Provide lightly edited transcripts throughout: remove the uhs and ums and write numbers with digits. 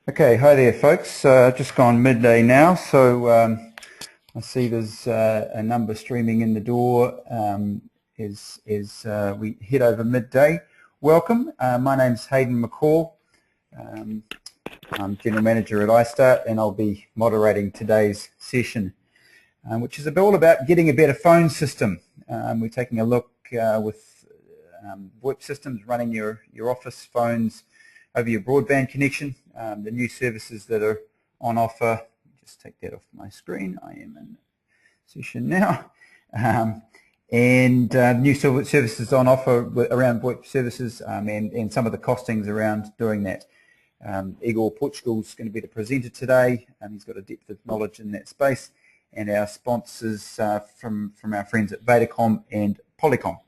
Okay, hi there folks. Just gone midday now, so I see there's a number streaming in the door as we head over midday. Welcome, my name's Hayden McCall. I'm General Manager at iStart and I'll be moderating today's session, which is all about getting a better phone system. We're taking a look with VoIP systems, running your office phones over your broadband connection, the new services that are on offer. Just take that off my screen. I am in session now. And new services on offer around VoIP services and some of the costings around doing that. Igor Portugal is going to be the presenter today. He's got a depth of knowledge in that space, and our sponsors from our friends at Vadacom and Polycom.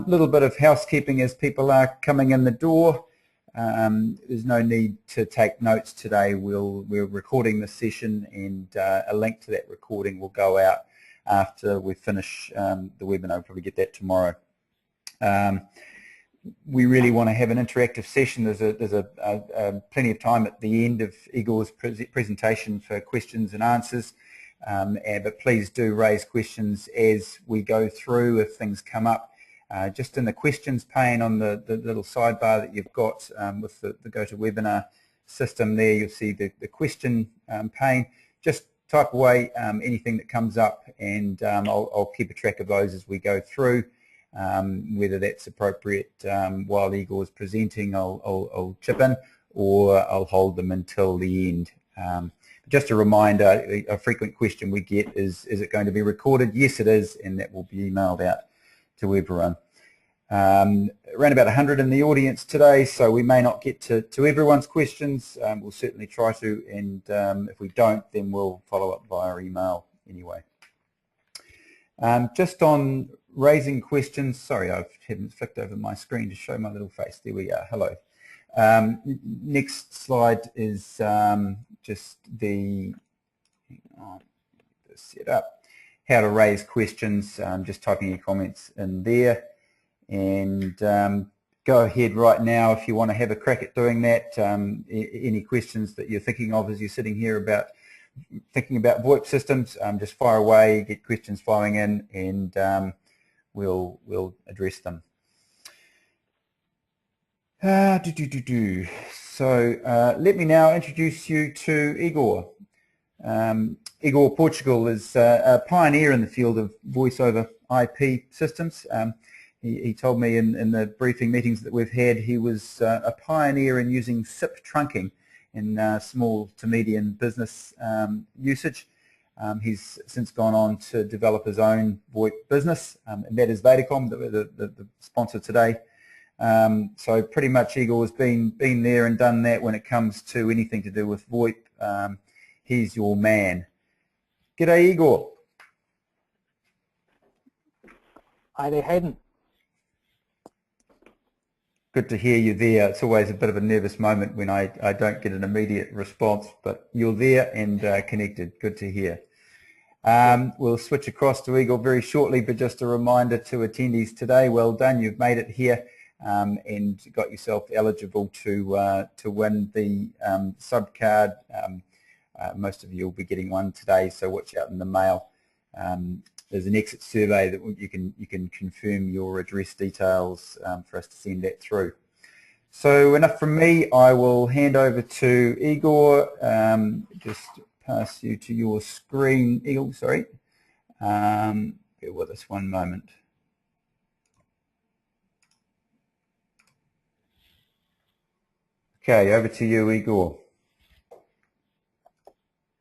Little bit of housekeeping as people are coming in the door. There's no need to take notes today. We're recording this session, and a link to that recording will go out after we finish the webinar. We'll probably get that tomorrow. We really want to have an interactive session. There's plenty of time at the end of Igor's presentation for questions and answers, but please do raise questions as we go through if things come up. Just in the questions pane on the little sidebar that you've got with the GoToWebinar system there, you'll see the question pane. Just type away anything that comes up, and I'll keep a track of those as we go through. Whether that's appropriate while Igor is presenting, I'll chip in, or I'll hold them until the end. Just a reminder, a frequent question we get is it going to be recorded? Yes, it is, and that will be emailed out to everyone. Around about 100 in the audience today, so we may not get to everyone's questions. We'll certainly try to, and if we don't, then we'll follow up via email anyway. Just on raising questions, sorry, I haven't flicked over my screen to show my little face. There we are. Hello. Next slide is just the setup, how to raise questions. Just typing your comments in there, and go ahead right now if you want to have a crack at doing that. Any questions that you're thinking of as you're sitting here about thinking about VoIP systems, just fire away, get questions flowing in, and we'll address them. So let me now introduce you to Igor. Igor Portugal is a pioneer in the field of voice over IP systems. He told me in the briefing meetings that we've had, he was a pioneer in using SIP trunking in small to medium business usage. He's since gone on to develop his own VoIP business, and that is Vadacom, the sponsor today. So pretty much Igor's been there and done that when it comes to anything to do with VoIP. He's your man. G'day, Igor. Hi there, Hayden. Good to hear you there. It's always a bit of a nervous moment when I don't get an immediate response, but you're there and connected. Good to hear. We'll switch across to Igor very shortly, but just a reminder to attendees today, well done, you've made it here and got yourself eligible to win the sub card. Most of you will be getting one today, so watch out in the mail. There's an exit survey that you can confirm your address details for us to send that through. So enough from me. I will hand over to Igor. Just pass you to your screen, Igor. Sorry. Bear with us one moment. Okay, over to you, Igor.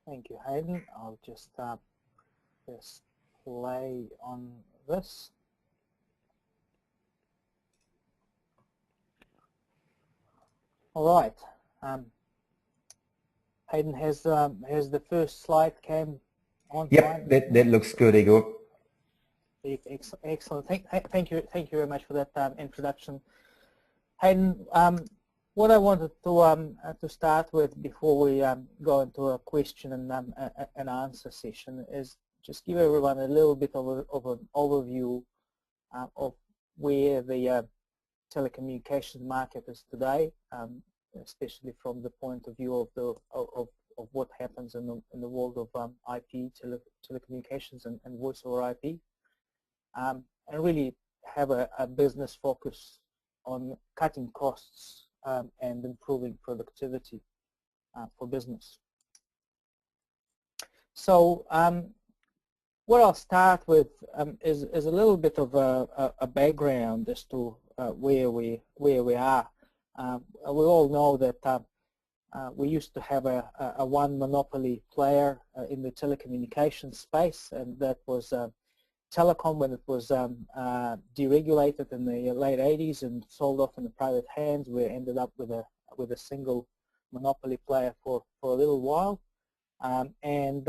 Thank you, Hayden. I'll just play on this. All right. Hayden, has the first slide came on? Yep, that looks good, Igor. Excellent. Thank you very much for that introduction, Hayden. What I wanted to start with before we go into a question and answer session is just give everyone a little bit of an overview of where the telecommunications market is today. especially from the point of view of what happens in the world of IP, telecommunications, and voice over IP, and really have a business focus on cutting costs and improving productivity for business. So what I'll start with is a little bit of a background as to where we are. We all know that we used to have a one monopoly player in the telecommunications space, and that was Telecom when it was deregulated in the late 80s and sold off in the private hands. We ended up with a single monopoly player for a little while, and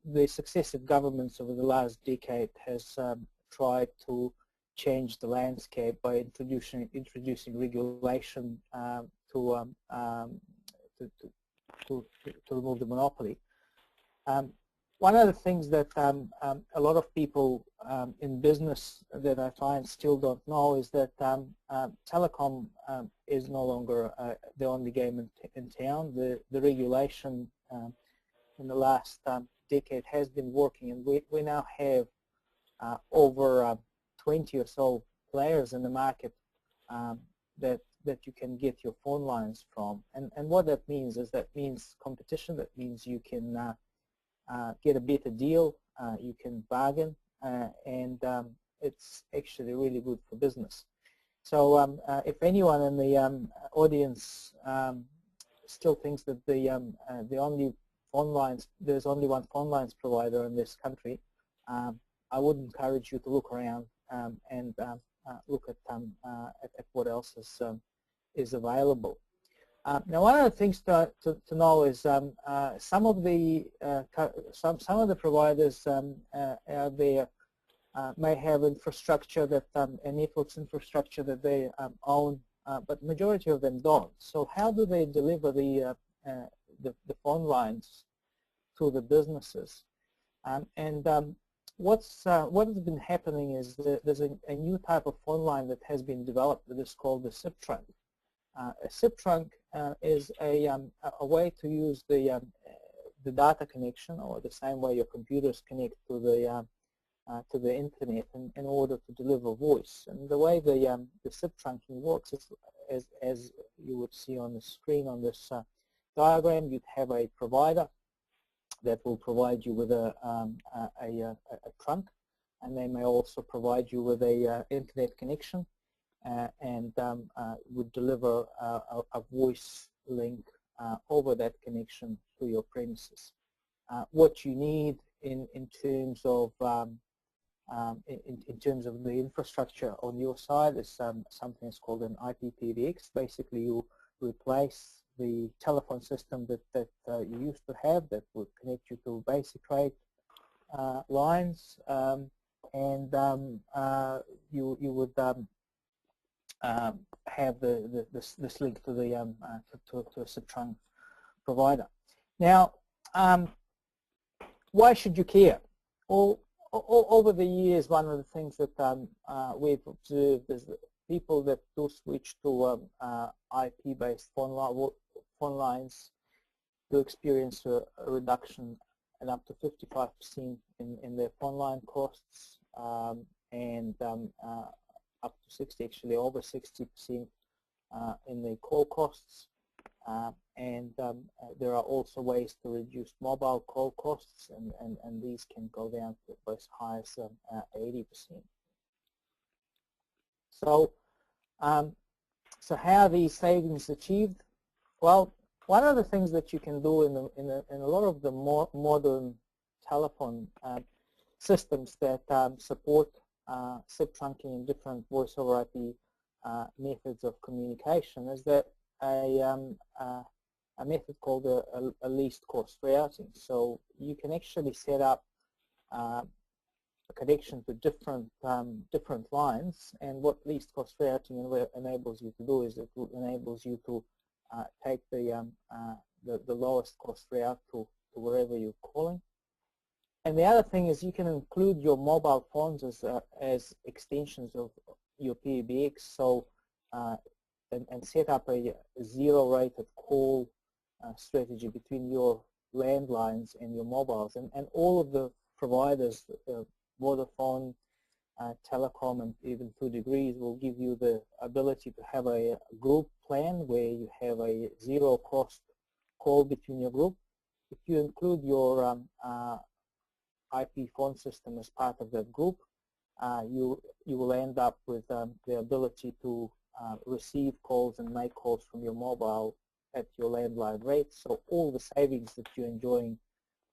the successive governments over the last decade has tried to change the landscape by introducing regulation to remove the monopoly. One of the things that a lot of people in business that I find still don't know is that telecom is no longer the only game in town. The regulation in the last decade has been working, and we now have over 20 or so players in the market that you can get your phone lines from. And what that means is that means competition. That means you can get a better deal, you can bargain, and it's actually really good for business. So if anyone in the audience still thinks that the only phone lines, there's only one phone lines provider in this country, I would encourage you to look around and look at what else is available. Now, one of the things to know is some of the providers out there may have infrastructure that and networks infrastructure that they own, but majority of them don't. So how do they deliver the phone lines to the businesses? What has been happening is that there's a new type of phone line that has been developed that is called the SIP trunk. A SIP trunk is a way to use the data connection, or the same way your computers connect to the internet in order to deliver voice. And the way the SIP trunking works is, as you would see on the screen on this diagram, you'd have a provider that will provide you with a trunk, and they may also provide you with a internet connection. And would deliver a voice link over that connection to your premises. What you need in terms of in terms of the infrastructure on your side is something that's called an IPPBX. Basically, you replace the telephone system that you used to have that would connect you to basic rate lines, and you would have this link to the to a SIP trunk provider. Now, why should you care? Over the years, one of the things that we've observed is that people that do switch to IP-based phone lines do experience a reduction and up to 55% in their phone line costs, and up to 60, actually over 60% in the call costs, and there are also ways to reduce mobile call costs, and these can go down to as high as 80%. So, so how are these savings achieved? Well, one of the things that you can do in a lot of the more modern telephone systems that support SIP trunking and different voice over IP methods of communication is that a method called a least cost routing. So you can actually set up a connection to different lines, and what least cost routing enables you to do is it enables you to take the lowest cost route to wherever you're calling. And the other thing is you can include your mobile phones as extensions of your PBX. So and set up a zero-rated call strategy between your landlines and your mobiles, and all of the providers, Vodafone, Telecom, and even 2degrees will give you the ability to have a group plan where you have a zero-cost call between your group. If you include your IP phone system as part of that group, you will end up with the ability to receive calls and make calls from your mobile at your landline rate. So all the savings that you're enjoying,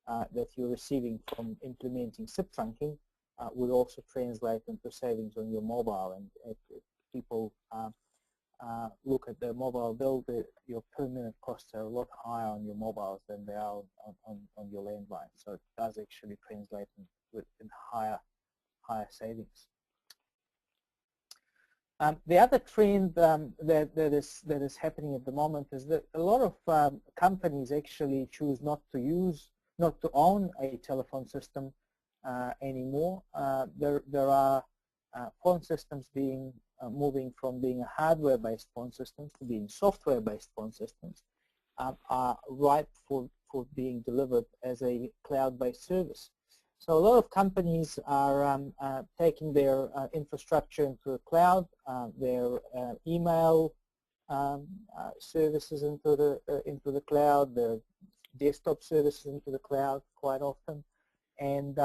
that you're receiving from implementing SIP trunking, will also translate into savings on your mobile. And if people look at the mobile bill, your per minute costs are a lot higher on your mobiles than they are on your landline. So it does actually translate in higher savings. The other trend that is happening at the moment is that a lot of companies actually choose not to own a telephone system anymore. There are phone systems moving from being hardware-based phone systems to being software-based phone systems, are ripe for being delivered as a cloud-based service. So a lot of companies are taking their infrastructure into the cloud, their email services into the cloud, their desktop services into the cloud quite often, and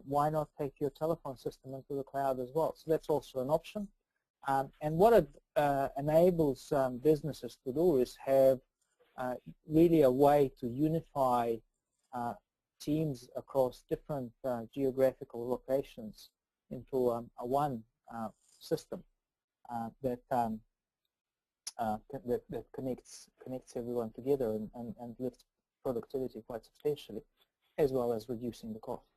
why not take your telephone system into the cloud as well? So that's also an option. And what it enables businesses to do is have really a way to unify teams across different geographical locations into a one system that connects everyone together and lifts productivity quite substantially, as well as reducing the costs.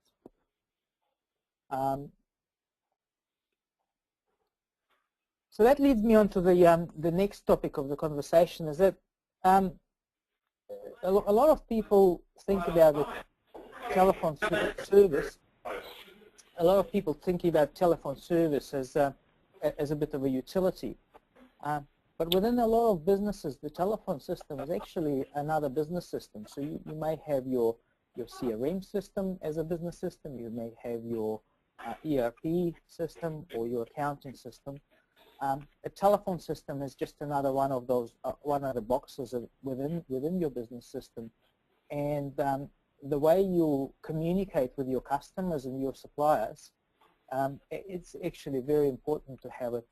So that leads me on to the next topic of the conversation, is that a lot of people think about the telephone service. A lot of people think about telephone service as a bit of a utility. But within a lot of businesses, the telephone system is actually another business system. So you may have your CRM system as a business system. You may have your ERP system or your accounting system. A telephone system is just another one of those, one of the boxes within your business system. And the way you communicate with your customers and your suppliers, it's actually very important to have it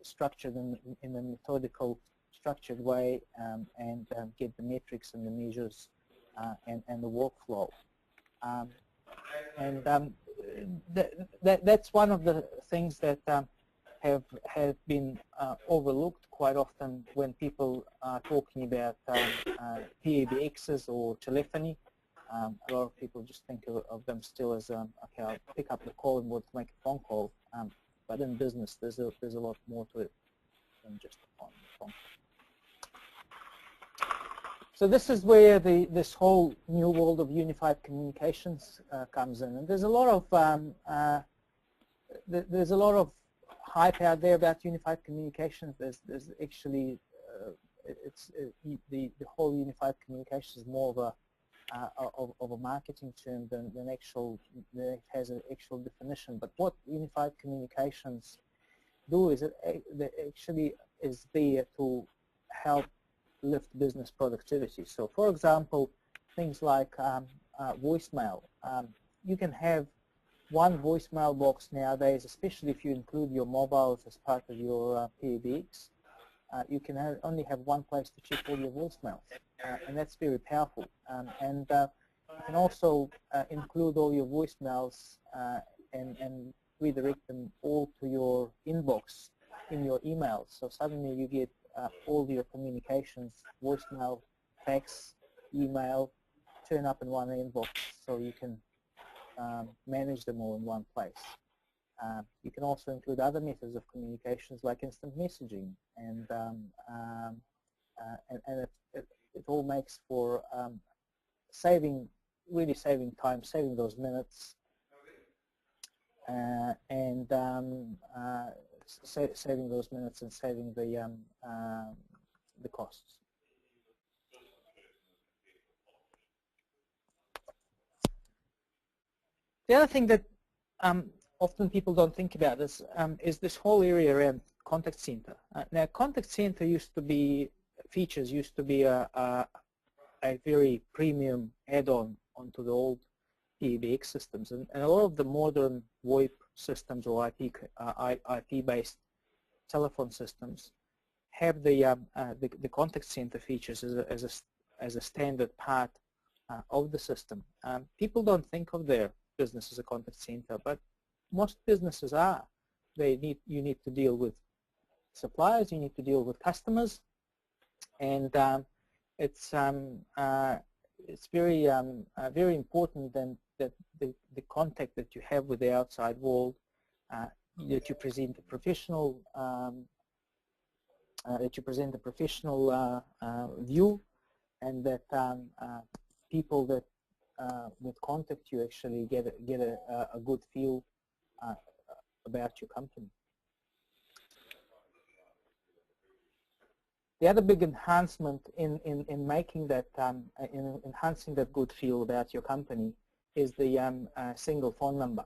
structured in a methodical, structured way, and get the metrics and the measures and the workflow. That's one of the things that have been overlooked quite often when people are talking about PBXs or telephony. A lot of people just think of them still as okay, I'll pick up the call and we'll make a phone call. But in business, there's a lot more to it than just a phone call. So this is where this whole new world of unified communications comes in, and there's a lot of hype out there about unified communications. There's actually the whole unified communication is more of a marketing term than it has an actual definition. But what unified communications do is it actually is there to help lift business productivity. So for example, things like voicemail. You can have one voicemail box nowadays, especially if you include your mobiles as part of your PBX. You can only have one place to check all your voicemails, and that's very powerful. And you can also include all your voicemails and redirect them all to your inbox in your emails. So suddenly you get all your communications, voicemail, fax, email, turn up in one inbox, so you can manage them all in one place. You can also include other methods of communications like instant messaging, and it all makes for really saving time, saving those minutes, and saving those minutes and saving the costs. The other thing that often people don't think about is this whole area around contact center. Now, contact center features used to be a very premium add-on onto the old PBX systems, and a lot of the modern VoIP systems or IP-based telephone systems have the contact center features as a standard part of the system. People don't think of their business as a contact center, but most businesses are. You need to deal with suppliers, you need to deal with customers, and it's very very important then that the contact that you have with the outside world, that you present a professional view, and that people that would contact you actually get a good feel about your company. The other big enhancement in making that in enhancing that good feel about your company is the single phone number.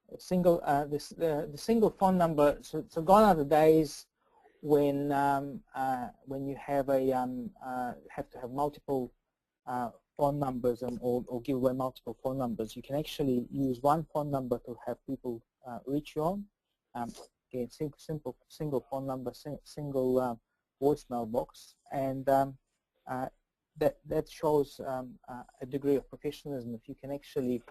The single phone number. So gone are the days when you have to have multiple phone numbers or give away multiple phone numbers. You can actually use one phone number to have people reach you on. Again, single phone number, single voicemail box, and that shows a degree of professionalism. If you can actually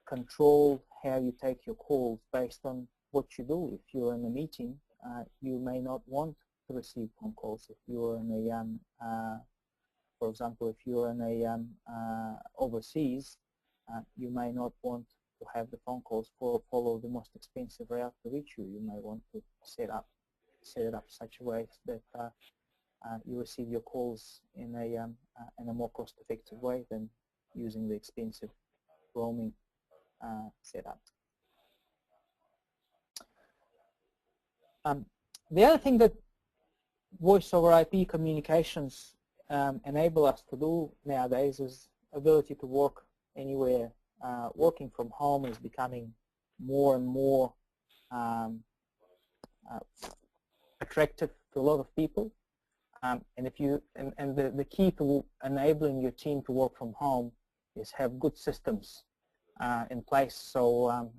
control how you take your calls based on what you do. If you're in a meeting, you may not want to receive phone calls. If you're in a, for example, if you're in a overseas, you may not want to have the phone calls follow the most expensive route to reach you. You may want to set it up such a way that you receive your calls in a more cost-effective way than using the expensive roaming setup. The other thing that voice over IP communications enable us to do nowadays is ability to work anywhere. Working from home is becoming more and more attractive to a lot of people, and the key to enabling your team to work from home is have good systems in place, so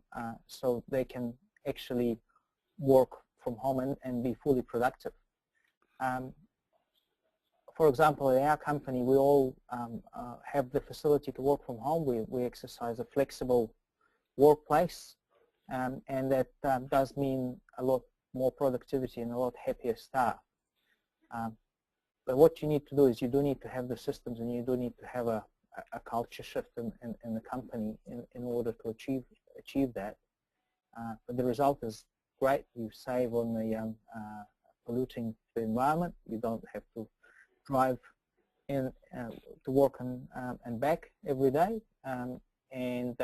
so they can actually work from home and be fully productive. For example, in our company, we all have the facility to work from home. We exercise a flexible workplace, and that does mean a lot more productivity and a lot happier staff. But what you need to do is you do need to have the systems, and you do need to have a culture shift in the company in order to achieve that. But the result is great. You save on the polluting the environment. You don't have to drive in to work and back every day, and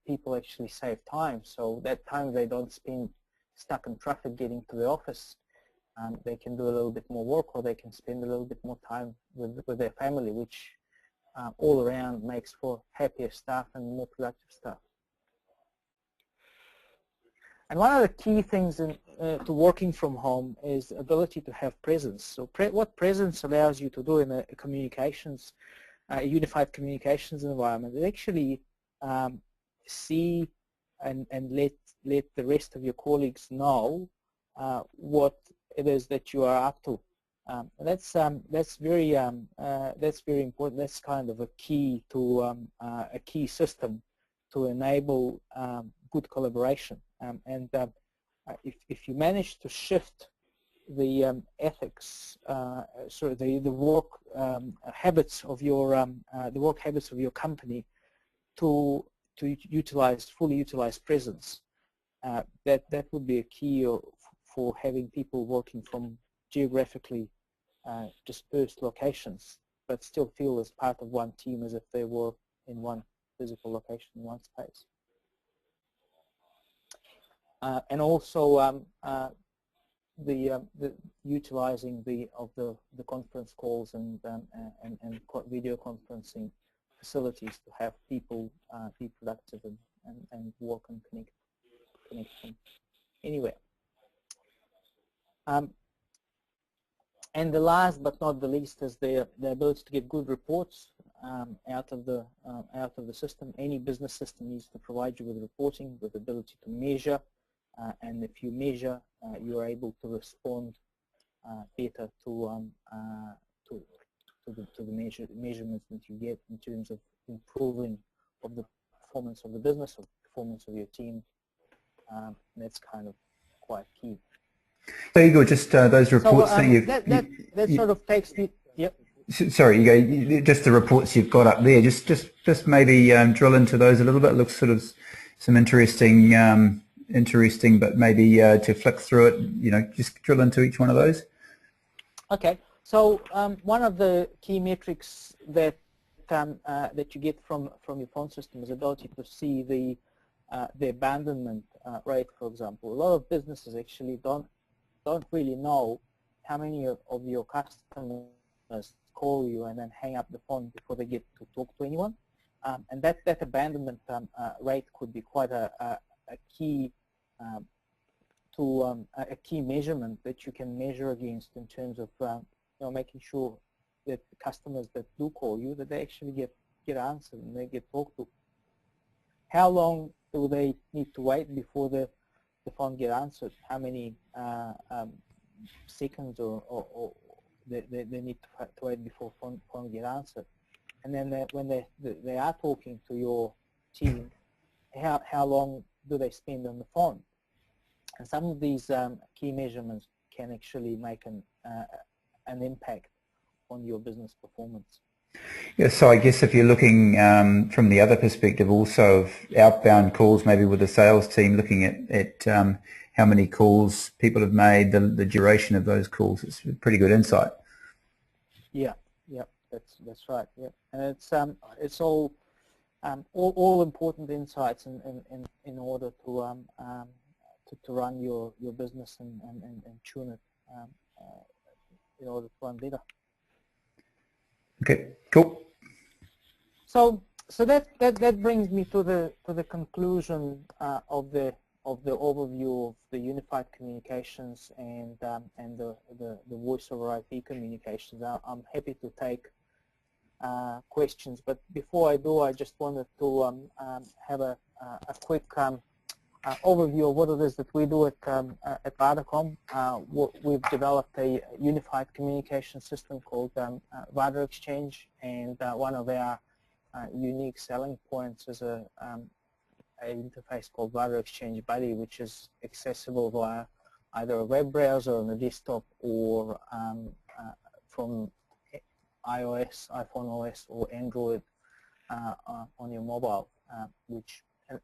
people actually save time. So that time they don't spend stuck in traffic getting to the office. They can do a little bit more work, or they can spend a little bit more time with their family, which all around makes for happier staff and more productive staff. And one of the key things to working from home is the ability to have presence. So what presence allows you to do in a communications, unified communications environment is actually see and let the rest of your colleagues know what it is that you are up to. That's very important. That's kind of a key to a key system to enable good collaboration. If you manage to shift the ethics, the work habits of your company to fully utilize presence, that would be a key for having people working from geographically dispersed locations, but still feel as part of one team as if they were in one physical location in one space. and also the utilizing the conference calls and video conferencing facilities to have people be productive and work and connect from anywhere. And the last but not the least is the ability to get good reports out of the system. Any business system needs to provide you with reporting, with the ability to measure, and if you measure, you are able to respond better to the measurements that you get in terms of improving of the performance of the business or performance of your team. That's kind of quite key. So Igor, just those reports that you've... That sort of takes me... Yep. Sorry, Igor, just the reports you've got up there, just maybe drill into those a little bit. It looks sort of some interesting, but maybe to flick through it, just drill into each one of those. Okay. So one of the key metrics that that you get from your phone system is the ability to see the abandonment rate, for example. A lot of businesses actually don't really know how many of your customers call you and then hang up the phone before they get to talk to anyone, and that abandonment rate could be quite a key a key measurement that you can measure against in terms of making sure that the customers that do call you, that they actually get answered and they get talked to. How long do they need to wait before the phone get answered? How many seconds or they need to wait before phone get answered? And then when they are talking to your team, how long do they spend on the phone? And some of these key measurements can actually make an impact on your business performance. Yeah, so I guess if you're looking from the other perspective also of outbound calls, maybe with the sales team, looking at how many calls people have made, the duration of those calls, it's a pretty good insight. Yeah, that's right. Yeah, and it's all important insights in order to run your business and tune it in order to run better. Okay, cool. So that brings me to the conclusion of the overview of the unified communications and the voice over IP communications. I'm happy to take questions, but before I do, I just wanted to have a quick overview of what it is that we do at Vadacom. We've developed a unified communication system called Vadacom, and one of our unique selling points is an interface called Vadacom Buddy, which is accessible via either a web browser on the desktop or from iOS, iPhone OS, or Android on your mobile, which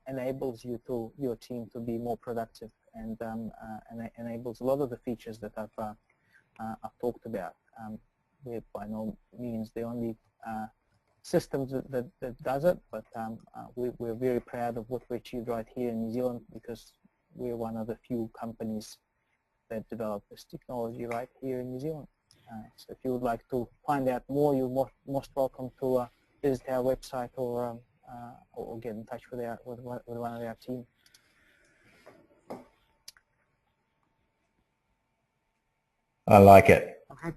enables your team to be more productive and enables a lot of the features that I've talked about. We're by no means the only system that does it, but we're very proud of what we achieved right here in New Zealand, because we're one of the few companies that develop this technology right here in New Zealand. So if you would like to find out more, you're most welcome to visit our website or get in touch with one of our team. I like it. Okay.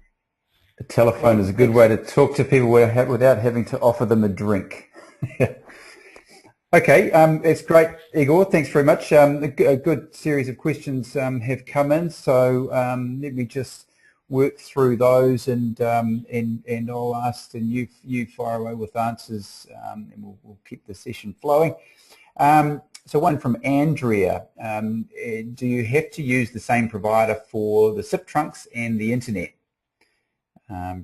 The telephone is a good way to talk to people without having to offer them a drink. Okay, it's great, Igor. Thanks very much. A good series of questions have come in, so let me just work through those, and I'll ask, and you fire away with answers, and we'll keep the session flowing. So one from Andrea: do you have to use the same provider for the SIP trunks and the internet?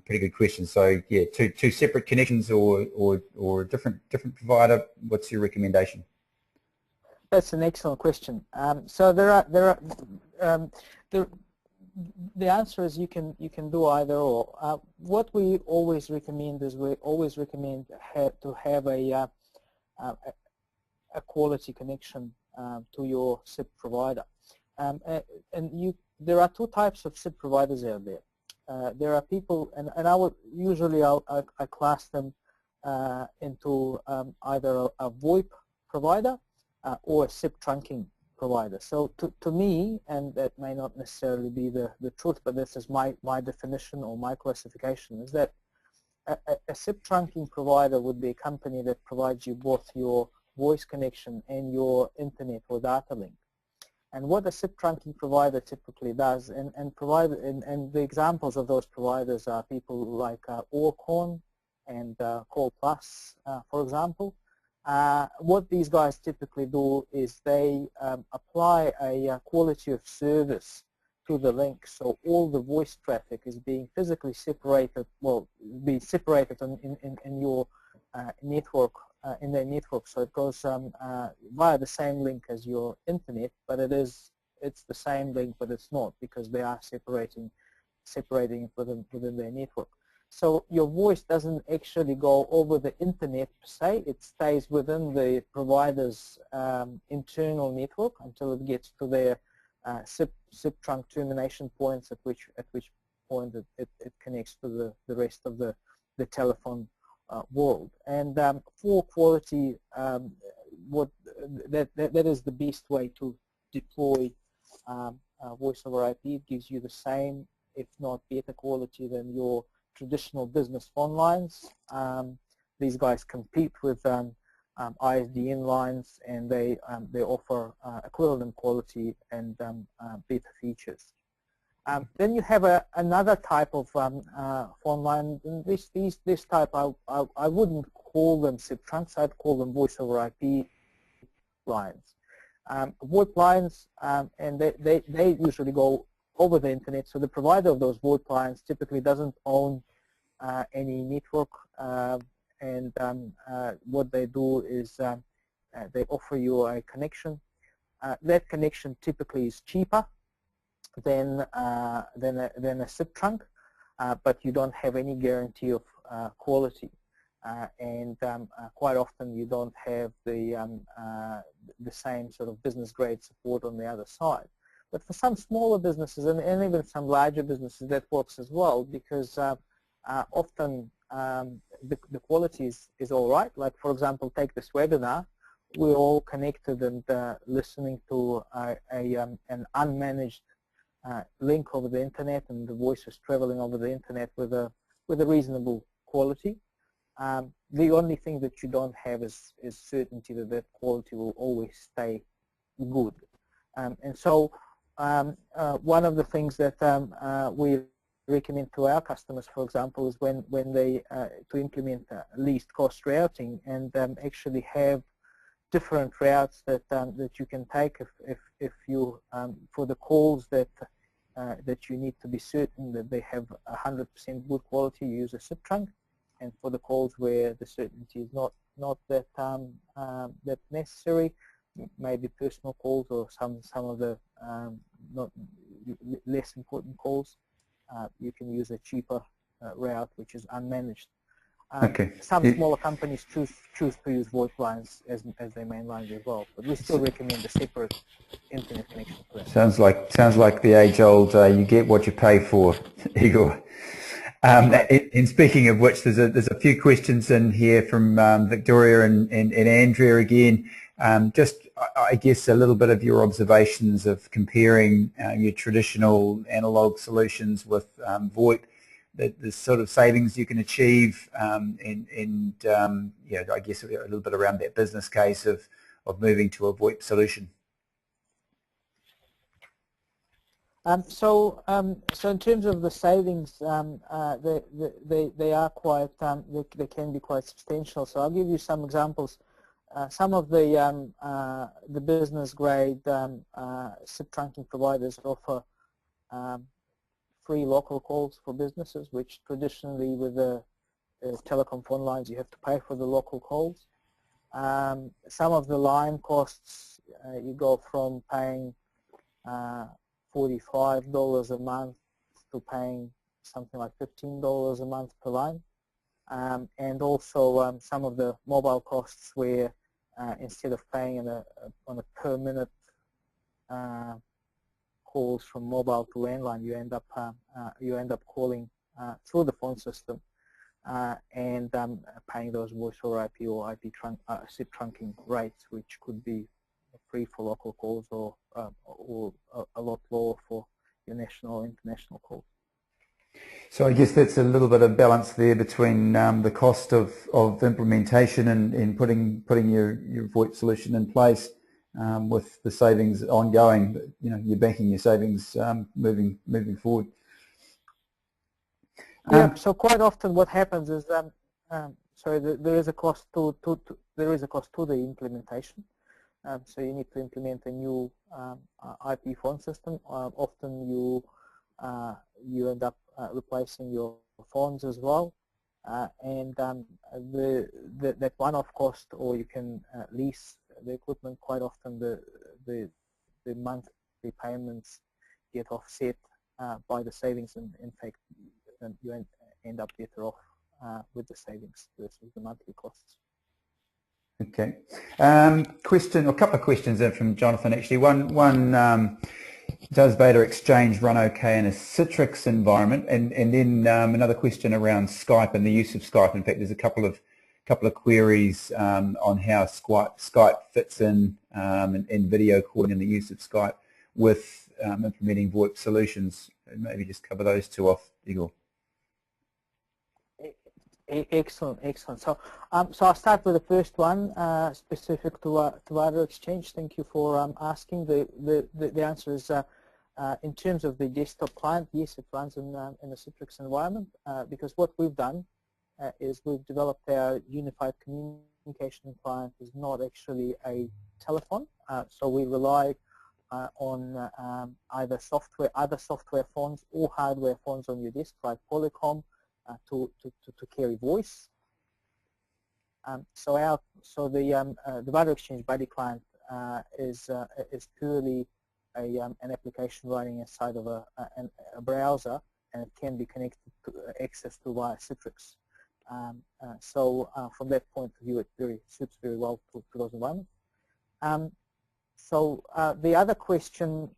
Pretty good question. So yeah, two separate connections or a different provider. What's your recommendation? That's an excellent question. So the answer is you can do either or. What we always recommend is to have a quality connection to your SIP provider. There are two types of SIP providers out there. There are people, and I would usually I class them into either a VoIP provider or a SIP trunking provider. So to me, and that may not necessarily be the truth, but this is my definition or my classification, is that a SIP trunking provider would be a company that provides you both your voice connection and your internet or data link. And what a SIP trunking provider typically does, and the examples of those providers are people like Orcorn and Call Plus, for example. What these guys typically do is they apply a quality of service to the link, so all the voice traffic is being physically separated, be separated in your network, in their network, so it goes via the same link as your internet, but it's the same link, but it's not, because they are separating it within their network. So your voice doesn't actually go over the internet per se, it stays within the provider's internal network until it gets to their SIP trunk termination points, at which point it connects to the rest of the telephone world. And for quality, that is the best way to deploy voice over IP. It gives you the same, if not better quality than your traditional business phone lines. These guys compete with ISDN lines, and they offer equivalent quality and better features. Then you have another type of phone line. This type I wouldn't call them SIP trunks. I'd call them voice over IP lines. VoIP lines, and they usually go over the internet. So the provider of those VoIP lines typically doesn't own any network, and what they do is they offer you a connection. That connection typically is cheaper than a SIP trunk, but you don't have any guarantee of quality, and quite often you don't have the same sort of business grade support on the other side. But for some smaller businesses and even some larger businesses, that works as well, because often the quality is all right. Like, for example, take this webinar. We're all connected and listening to an unmanaged link over the internet, and the voice is traveling over the internet with a reasonable quality. The only thing that you don't have is certainty that quality will always stay good. And so one of the things that we recommend to our customers, for example, is when they to implement least cost routing, and actually have different routes that you can take if you for the calls that you need to be certain that they have 100% good quality, you use a SIP trunk, and for the calls where the certainty is not that that necessary, maybe personal calls or some of the not less important calls, you can use a cheaper route which is unmanaged. Okay. Some smaller companies choose to use VoIP lines as their main lines as well, but we still recommend a separate internet connection for that. Sounds like the age-old you get what you pay for, Igor. In speaking of which, there's a few questions in here from Victoria and Andrea again. Just, I guess, a little bit of your observations of comparing your traditional analog solutions with VoIP, the sort of savings you can achieve, and yeah, I guess a little bit around that business case of moving to a VoIP solution. So in terms of the savings, they are quite, they can be quite substantial. So I'll give you some examples. Some of the business grade SIP trunking providers offer free local calls for businesses, which traditionally with the telecom phone lines you have to pay for the local calls. Some of the line costs, you go from paying $45 a month to paying something like $15 a month per line, and also some of the mobile costs where instead of paying on a per minute calls from mobile to landline, you end up calling through the phone system and paying those voice or IP or SIP trunking rates, which could be free for local calls or a lot lower for your national or international calls. So I guess that's a little bit of balance there between the cost of implementation and in putting your VoIP solution in place with the savings ongoing. You know, you're banking your savings moving forward. Yeah. So quite often what happens is there is a cost to the implementation. So you need to implement a new IP phone system. Often you end up replacing your phones as well, and that one-off cost, or you can lease the equipment. Quite often the monthly payments get offset by the savings, and in fact you end up better off with the savings versus the monthly costs. Okay. Question, or a couple of questions there from Jonathan actually. One does Beta Exchange run okay in a Citrix environment? And then another question around Skype and the use of Skype. In fact, there's a couple of queries on how Skype fits in video calling and the use of Skype with implementing VoIP solutions. Maybe just cover those two off, Igor. Excellent. So I'll start with the first one, specific to Beta Exchange. Thank you for asking. The answer is in terms of the desktop client, yes, it runs in a Citrix environment, because what we've done is we've developed our unified communication client is not actually a telephone, so we rely on either other software phones or hardware phones on your desk, like Polycom, to carry voice. So the Beta Exchange Buddy client is purely an application running inside of a browser, and it can be connected to access to via Citrix. So from that point of view, it suits very well to those environments. So the other question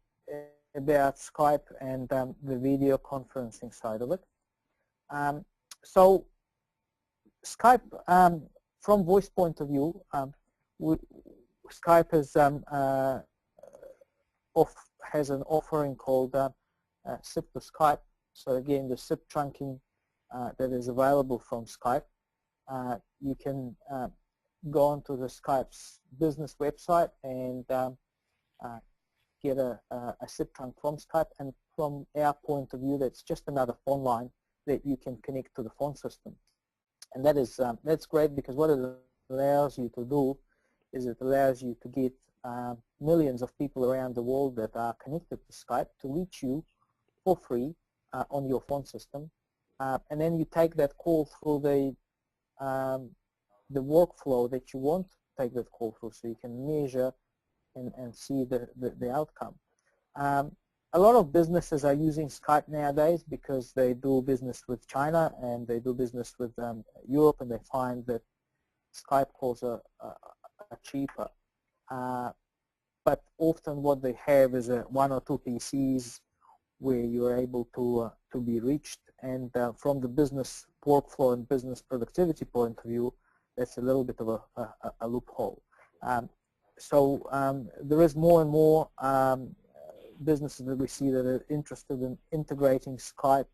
about Skype and the video conferencing side of it. So Skype, from voice point of view, Skype has an offering called SIP to Skype. So again, the SIP trunking that is available from Skype, you can go onto the Skype's business website and get a SIP trunk from Skype, and from our point of view, that's just another phone line that you can connect to the phone system. And that's great, because what it allows you to do is it allows you to get millions of people around the world that are connected to Skype to reach you for free on your phone system, and then you take that call through the workflow that you want to take that call through, so you can measure and see the outcome. A lot of businesses are using Skype nowadays because they do business with China and they do business with Europe, and they find that Skype calls are cheaper. But often what they have is one or two PCs where you're able to be reached, and from the business workflow and business productivity point of view, that's a little bit of a loophole. So there is more and more businesses that we see that are interested in integrating Skype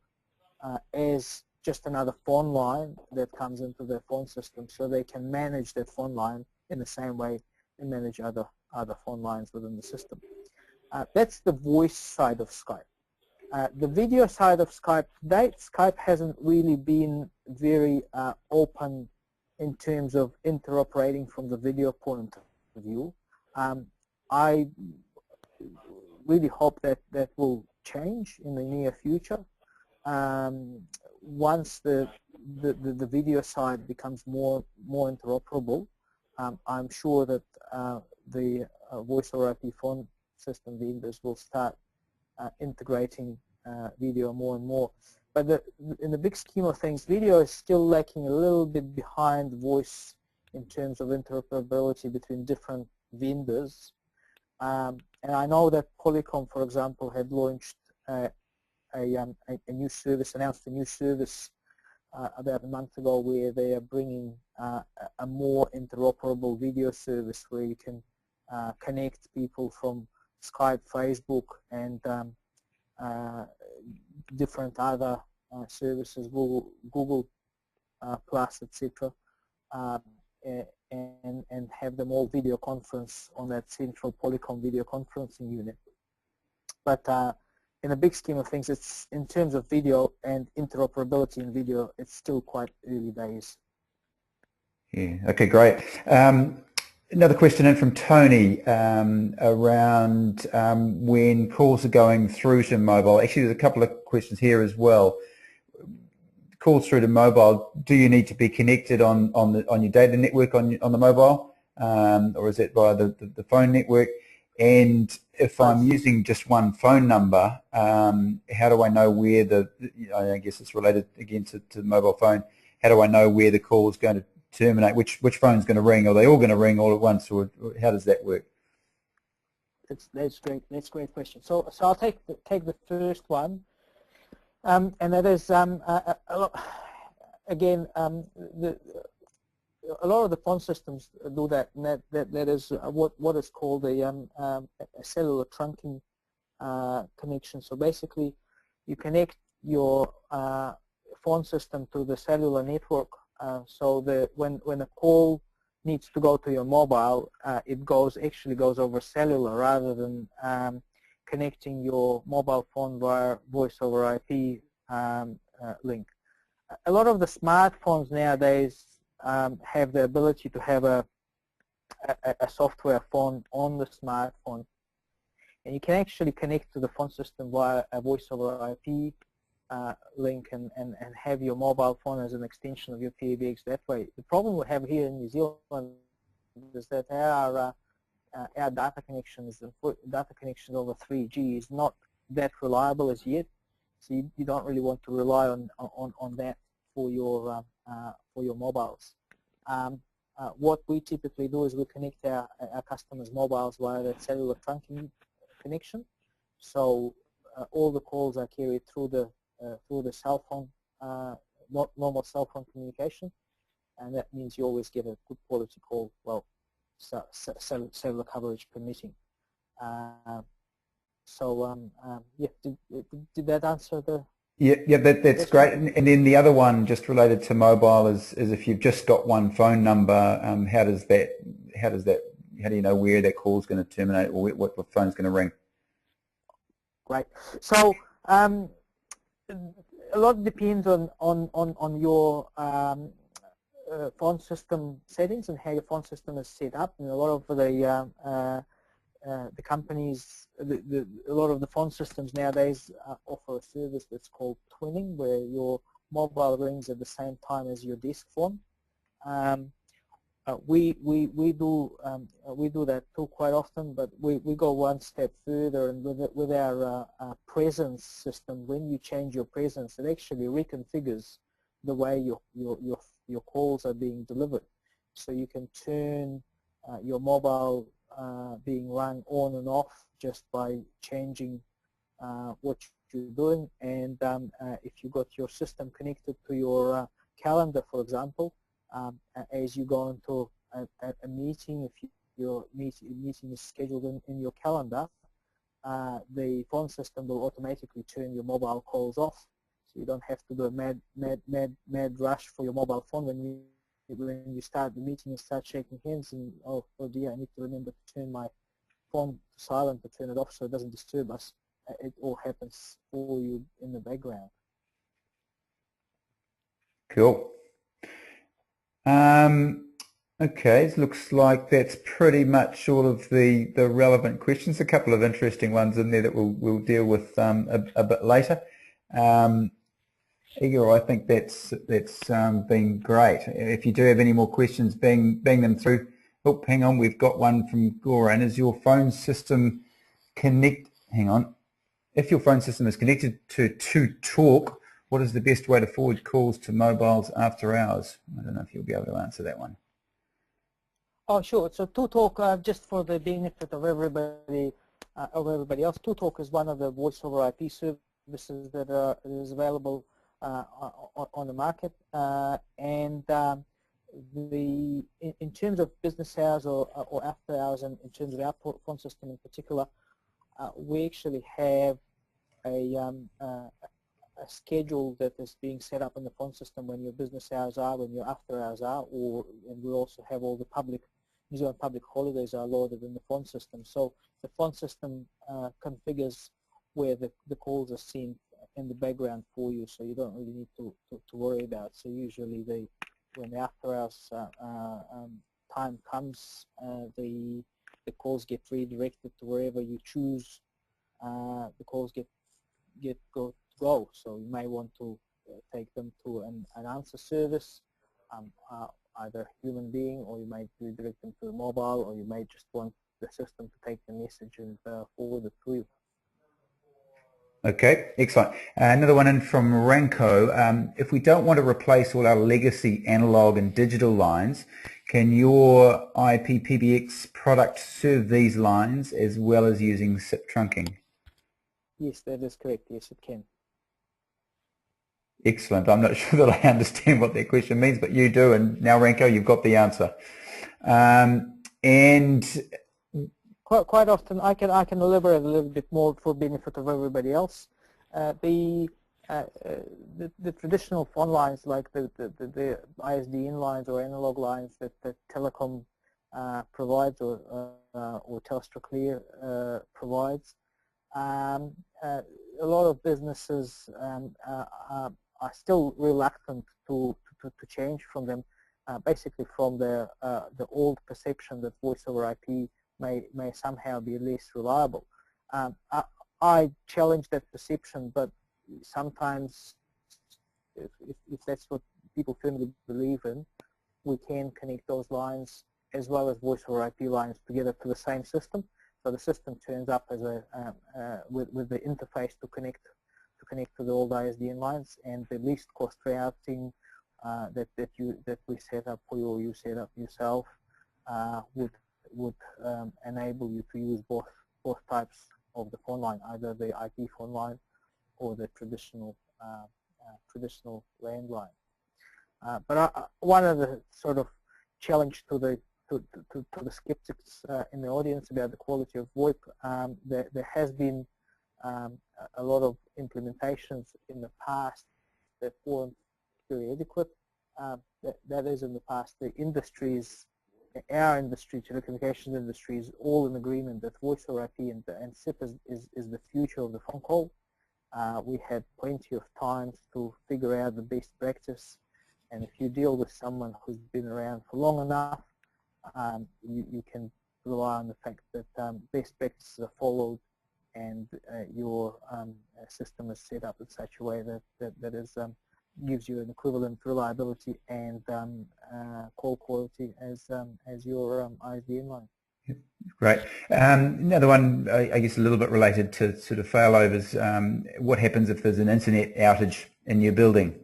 as just another phone line that comes into their phone system, so they can manage that phone line in the same way and manage other phone lines within the system. That's the voice side of Skype. The video side of Skype, to date, Skype hasn't really been very open in terms of interoperating from the video point of view. I really hope that will change in the near future. Once the video side becomes more interoperable, I'm sure that the voice over IP phone system vendors will start integrating video more and more. But in the big scheme of things, video is still lacking a little bit behind voice in terms of interoperability between different vendors. And I know that Polycom, for example, had launched a new service, announced a new service about a month ago, where they are bringing a more interoperable video service where you can connect people from Skype, Facebook, and different other services, Google Plus, etc., and have them all video conference on that central Polycom video conferencing unit. But in the big scheme of things, it's in terms of video and interoperability in video, it's still quite early days. Yeah. Okay. Great. Another question in from Tony around when calls are going through to mobile. Actually, there's a couple of questions here as well. Calls through to mobile. Do you need to be connected on your data network on the mobile, or is it via the phone network? And if I'm using just one phone number, how do I know where I guess it's related again to the mobile phone. How do I know where the call is going to terminate? Which phone's going to ring? Are they all going to ring all at once, or how does that work? That's great. That's a great question. So I'll take the first one, and that is again a lot of the phone systems do that, and that is what is called a cellular trunking connection. So basically, you connect your phone system to the cellular network, so that when a call needs to go to your mobile, it actually goes over cellular rather than connecting your mobile phone via voice over IP link. A lot of the smartphones nowadays have the ability to have a software phone on the smartphone, and you can actually connect to the phone system via a voice over IP link and have your mobile phone as an extension of your PBX that way. The problem we have here in New Zealand is that our data connections over 3G is not that reliable as yet, so you don't really want to rely on that for your mobiles. What we typically do is we connect our customers' mobiles via that cellular trunking connection. So all the calls are carried through the cell phone, normal cell phone communication, and that means you always get a good quality call. Well, cellular coverage permitting. Yeah, did that answer the? Yeah, that's great. And then the other one, just related to mobile, is if you've just got one phone number, how do you know where that call's going to terminate, or what phone's going to ring? Right. So a lot depends on your phone system settings and how your phone system is set up. And a lot of the companies, a lot of the phone systems nowadays offer a service that's called twinning, where your mobile rings at the same time as your desk phone. We do that too quite often, but we go one step further, and with our presence system, when you change your presence, it actually reconfigures the way your calls are being delivered. So you can turn your mobile being run on and off just by changing what you're doing. And if you got your system connected to your calendar, for example, as you go into a meeting, if your meeting is scheduled in your calendar, the phone system will automatically turn your mobile calls off, so you don't have to do a mad rush for your mobile phone when you start the meeting and start shaking hands and oh dear, I need to remember to turn my phone to silent, to turn it off so it doesn't disturb us. It all happens for you in the background. Cool. Okay, it looks like that's pretty much all of the relevant questions. A couple of interesting ones in there that we'll deal with a bit later. Igor, I think that's been great. If you do have any more questions, bang them through. Oh, hang on, we've got one from Goran. Is your phone system hang on. If your phone system is connected to Talk, what is the best way to forward calls to mobiles after hours? I don't know if you'll be able to answer that one. Oh, sure. So TwoTalk, just for the benefit of everybody else, TwoTalk is one of the voice over IP services that is available on the market, and in terms of business hours or after hours, and in terms of our phone system in particular, we actually have a schedule that is being set up in the phone system when your business hours are, when your after hours are, and we also have all the New Zealand public holidays are loaded in the phone system. So the phone system configures where the calls are seen in the background for you, so you don't really need to worry about it. So usually when the after hours time comes, the calls get redirected to wherever you choose. The calls go. So you may want to take them to an answer service, either human being, or you might redirect them to the mobile, or you may just want the system to take the message and forward it to you. Okay, excellent. Another one in from Ranko. If we don't want to replace all our legacy analog and digital lines, can your IP PBX product serve these lines as well as using SIP trunking? Yes, that is correct. Yes, it can. Excellent. I'm not sure that I understand what that question means, but you do, and now Ranko, you've got the answer. And quite often, I can elaborate a little bit more for benefit of everybody else. The traditional phone lines, like the ISDN lines or analog lines that Telecom provides, or Telstra Clear provides, a lot of businesses are still reluctant to change from them, basically from the old perception that voice over IP may somehow be less reliable. I challenge that perception, but sometimes if that's what people firmly believe in, we can connect those lines as well as voice over IP lines together to the same system. So the system turns up as with the interface to connect to the old ISDN lines, and the least cost routing that we set up for you, or you set up yourself, would enable you to use both types of the phone line, either the IP phone line or the traditional landline. But one of the sort of challenge to the skeptics in the audience about the quality of VoIP, there has been a lot of implementations in the past that weren't very adequate. That is, in the past, the industries, our industry, telecommunications industry, is all in agreement that voice over IP and SIP is the future of the phone call. We had plenty of times to figure out the best practice, and if you deal with someone who's been around for long enough, you can rely on the fact that best practices are followed, and your system is set up in such a way that gives you an equivalent reliability and call quality as your ISDN line. Great. Another one, I guess, a little bit related to sort of failovers. What happens if there's an internet outage in your building?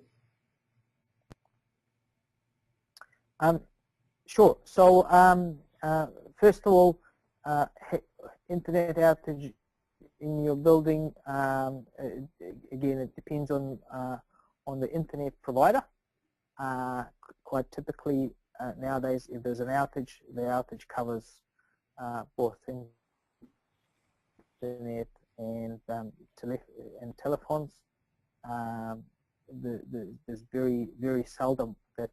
Sure. So first of all, internet outage in your building, again, it depends on the internet provider. Quite typically nowadays, if there's an outage, the outage covers both internet and telephones. There's very seldom that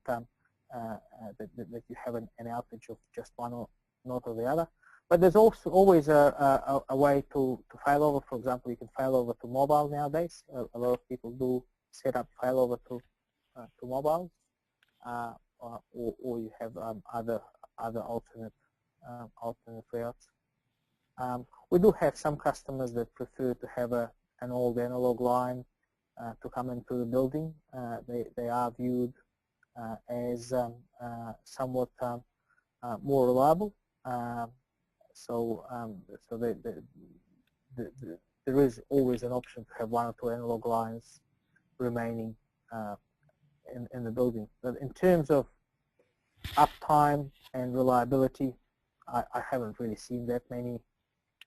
that you have an outage of just one or not or the other. But there's also always a way to failover. For example, you can failover to mobile nowadays. A lot of people do set up failover to mobiles, or you have other alternate routes. We do have some customers that prefer to have an old analog line to come into the building. They are viewed as somewhat more reliable. So there is always an option to have one or two analog lines remaining in the building. But in terms of uptime and reliability. I haven't really seen that many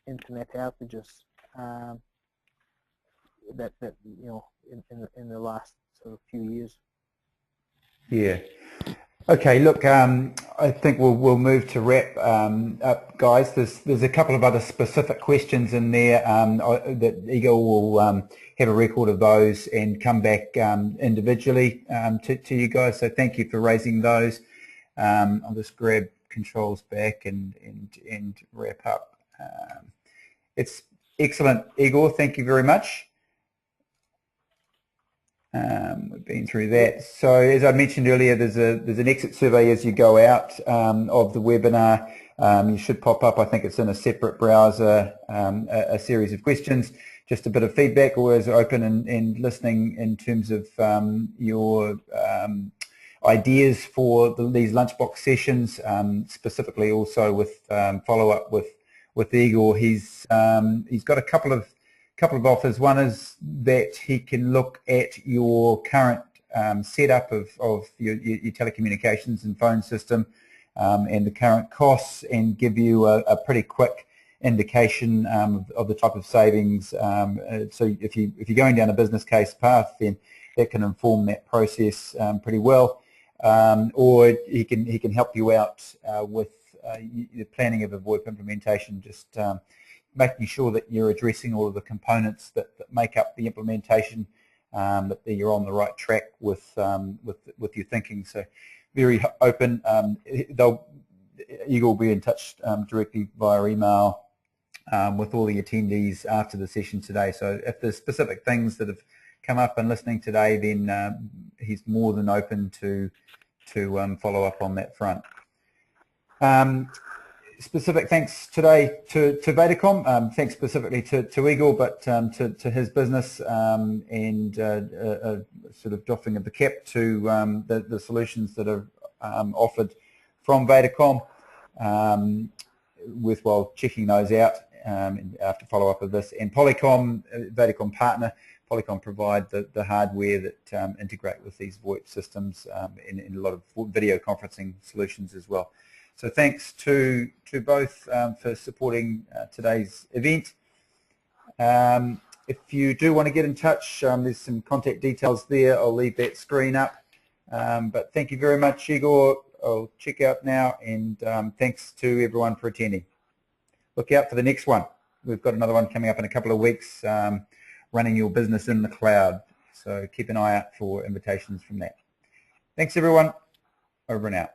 internet outages that you know in the last sort of few years. Yeah. Okay, look, I think we'll move to wrap up, guys. There's a couple of other specific questions in there that Igor will have a record of those and come back individually to you guys. So thank you for raising those. I'll just grab controls back and wrap up. It's excellent, Igor. Thank you very much. We've been through that. So as I mentioned earlier, there's an exit survey as you go out of the webinar. You should pop up, I think it's in a separate browser, a series of questions. Just a bit of feedback, always open and listening in terms of your ideas for these lunchbox sessions, specifically also with follow-up with Igor. He's got a couple of offers. One is that he can look at your current setup of your telecommunications and phone system and the current costs, and give you a pretty quick indication of the type of savings. So if you're going down a business case path, then that can inform that process pretty well. Or he can help you out with the planning of a VoIP implementation, just making sure that you're addressing all of the components that make up the implementation, that you're on the right track with your thinking. So very open. Igor will be in touch directly via email with all the attendees after the session today. So if there's specific things that have come up in listening today, then he's more than open to follow up on that front. Specific thanks today to Vadacom. Thanks specifically to Igor, but to his business and sort of doffing of the cap to the solutions that are offered from Vadacom, worthwhile checking those out after follow-up of this. And Polycom, Vadacom partner, Polycom provide the hardware that integrate with these VoIP systems in a lot of video conferencing solutions as well. So thanks to both for supporting today's event. If you do want to get in touch, there's some contact details there. I'll leave that screen up. But thank you very much, Igor. I'll check out now, and thanks to everyone for attending. Look out for the next one. We've got another one coming up in a couple of weeks, running your business in the cloud. So keep an eye out for invitations from that. Thanks, everyone. Over and out.